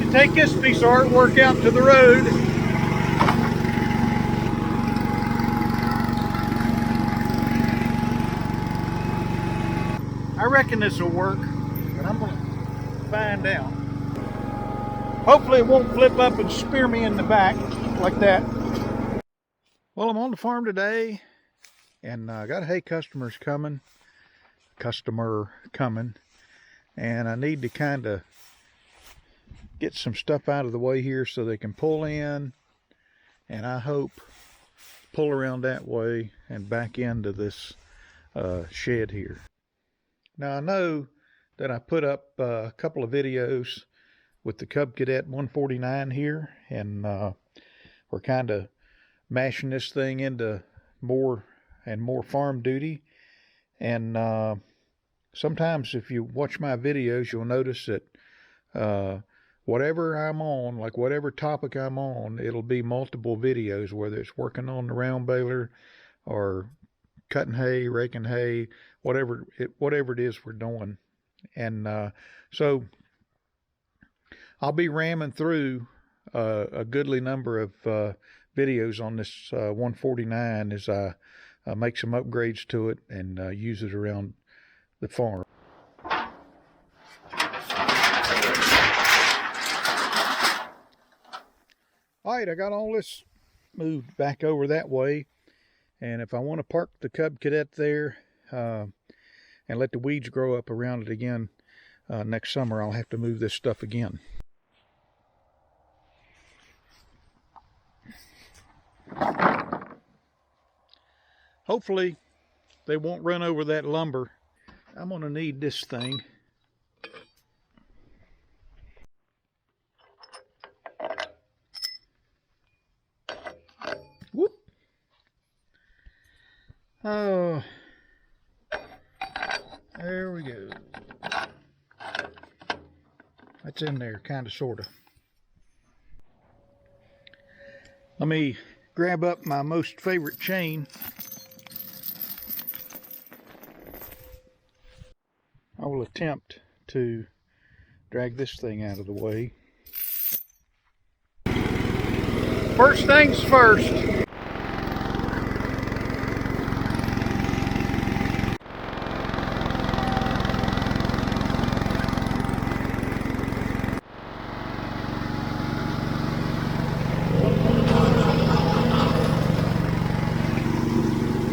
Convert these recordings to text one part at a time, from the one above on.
to take this piece of artwork out to the road. I reckon this will work, but I'm going to find out. Hopefully it won't flip up and spear me in the back like that. Well, I'm on the farm today, and I got a hay customer coming, and I need to kind of get some stuff out of the way here so they can pull in, and I hope pull around that way and back into this shed here. Now I know that I put up a couple of videos with the Cub Cadet 149 here, and we're kind of mashing this thing into more and more farm duty. And sometimes if you watch my videos, you'll notice that whatever I'm on, like whatever topic I'm on, it'll be multiple videos, whether it's working on the round baler or cutting hay, raking hay, whatever it is we're doing. And so I'll be ramming through a goodly number of videos on this 149 as I make some upgrades to it and use it around the farm. Alright, I got all this moved back over that way, and if I want to park the Cub Cadet there and let the weeds grow up around it again next summer, I'll have to move this stuff again. Hopefully they won't run over that lumber. I'm going to need this thing. Whoop. Oh, there we go. That's in there, kind of, sort of. Let me grab up my most favorite chain. I will attempt to drag this thing out of the way. First things first.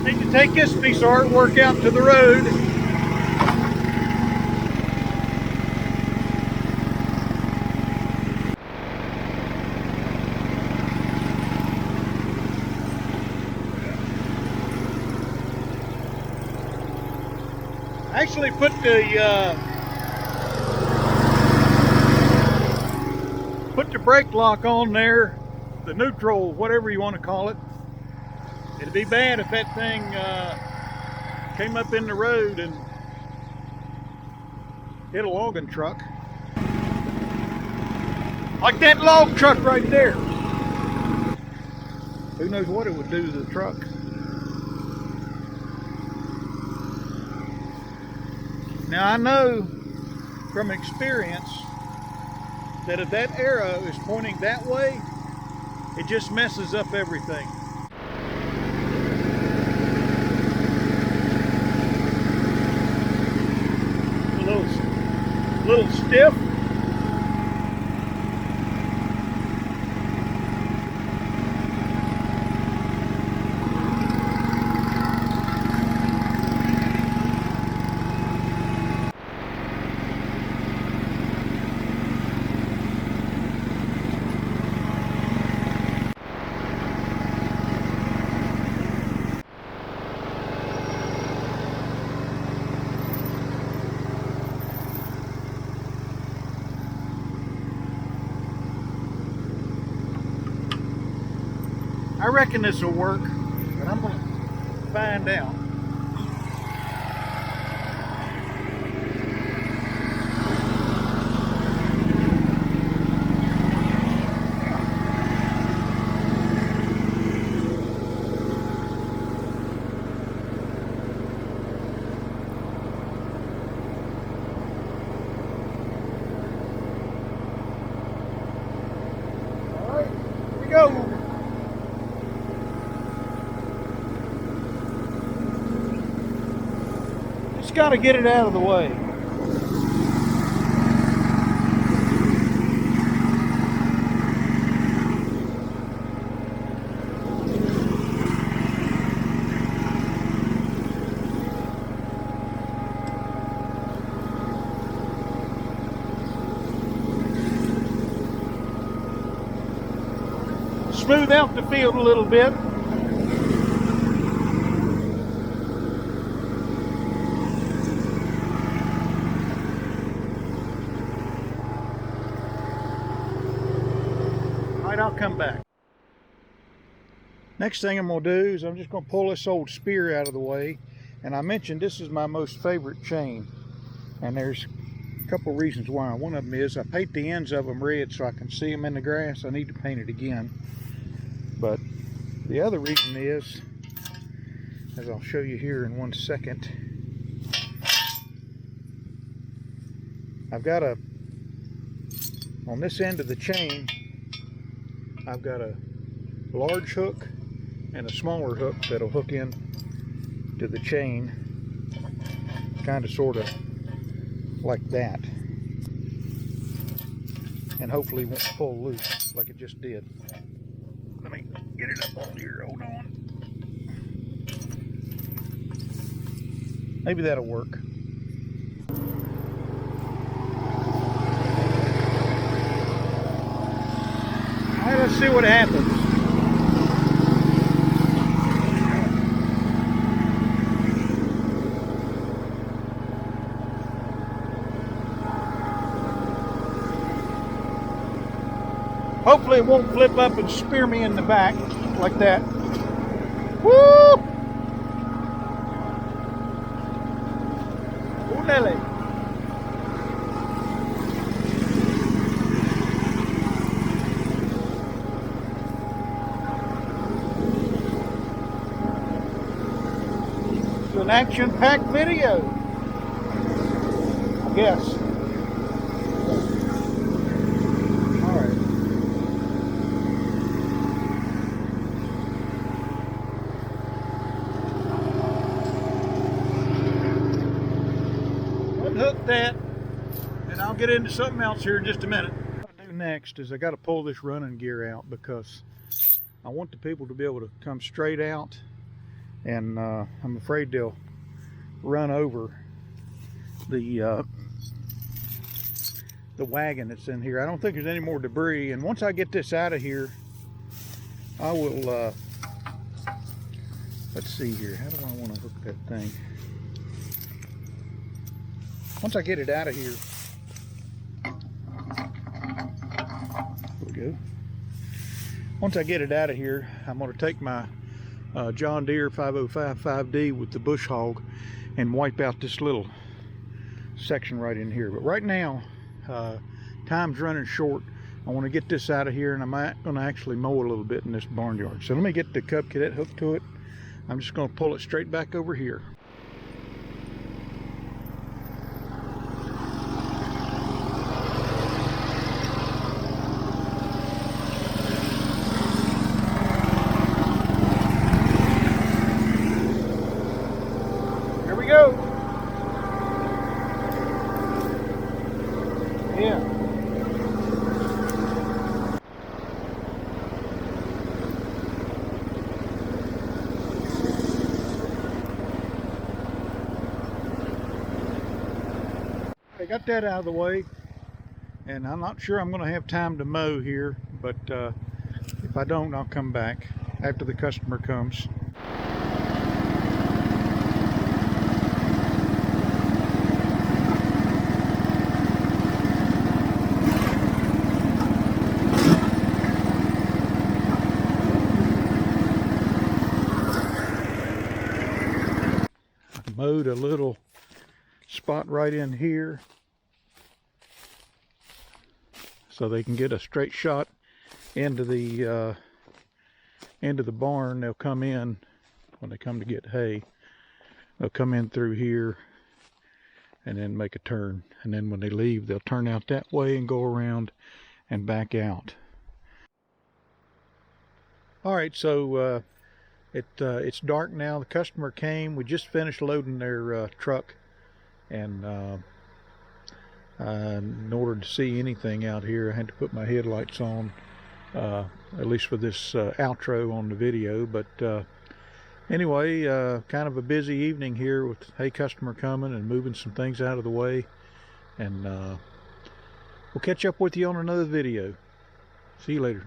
Need to take this piece of artwork out to the road. I actually put the brake lock on there, the neutral, whatever you want to call it. It'd be bad if that thing came up in the road and hit a logging truck. Like that log truck right there. Who knows what it would do to the truck. Now I know from experience that if that arrow is pointing that way, it just messes up everything. A little stiff. I reckon this will work, but I'm going to find out. just got to get it out of the way. Smooth out the field a little bit. All right, I'll come back. Next thing I'm going to do is I'm just going to pull this old spear out of the way. And I mentioned this is my most favorite chain. And there's a couple reasons why. One of them is I paint the ends of them red so I can see them in the grass. I need to paint it again. But the other reason is, as I'll show you here in one second, I've got on this end of the chain, I've got a large hook and a smaller hook that'll hook in to the chain, kind of sort of like that, and hopefully won't pull loose like it just did. Let me get it up on here, hold on. Maybe that'll work. All right, let's see what happens. Hopefully it won't flip up and spear me in the back like that. Woo! Ooh, Nelly. It's an action-packed video, I guess. Unhook that, and I'll get into something else here in just a minute. What I do next is I got to pull this running gear out because I want the people to be able to come straight out, and I'm afraid they'll run over the wagon that's in here. I don't think there's any more debris, and once I get this out of here, I will let's see here, how do I want to hook that thing? Once I get it out of here, there we go. Once I get it out of here, I'm going to take my John Deere 505 5D with the bush hog and wipe out this little section right in here. But right now, time's running short. I want to get this out of here, and I'm going to actually mow a little bit in this barnyard. So let me get the Cub Cadet hooked to it. I'm just going to pull it straight back over here. Here we go. Yeah. I got that out of the way, and I'm not sure I'm going to have time to mow here, but if I don't, I'll come back after the customer comes. I mowed a little spot right in here so they can get a straight shot into the barn. They'll come in when they come to get hay. They'll come in through here and then make a turn, and then when they leave, they'll turn out that way and go around and back out. All right, so it's dark now. The customer came. We just finished loading their truck and in order to see anything out here, I had to put my headlights on, at least for this outro on the video. But anyway, kind of a busy evening here with Hey Customer coming and moving some things out of the way. And we'll catch up with you on another video. See you later.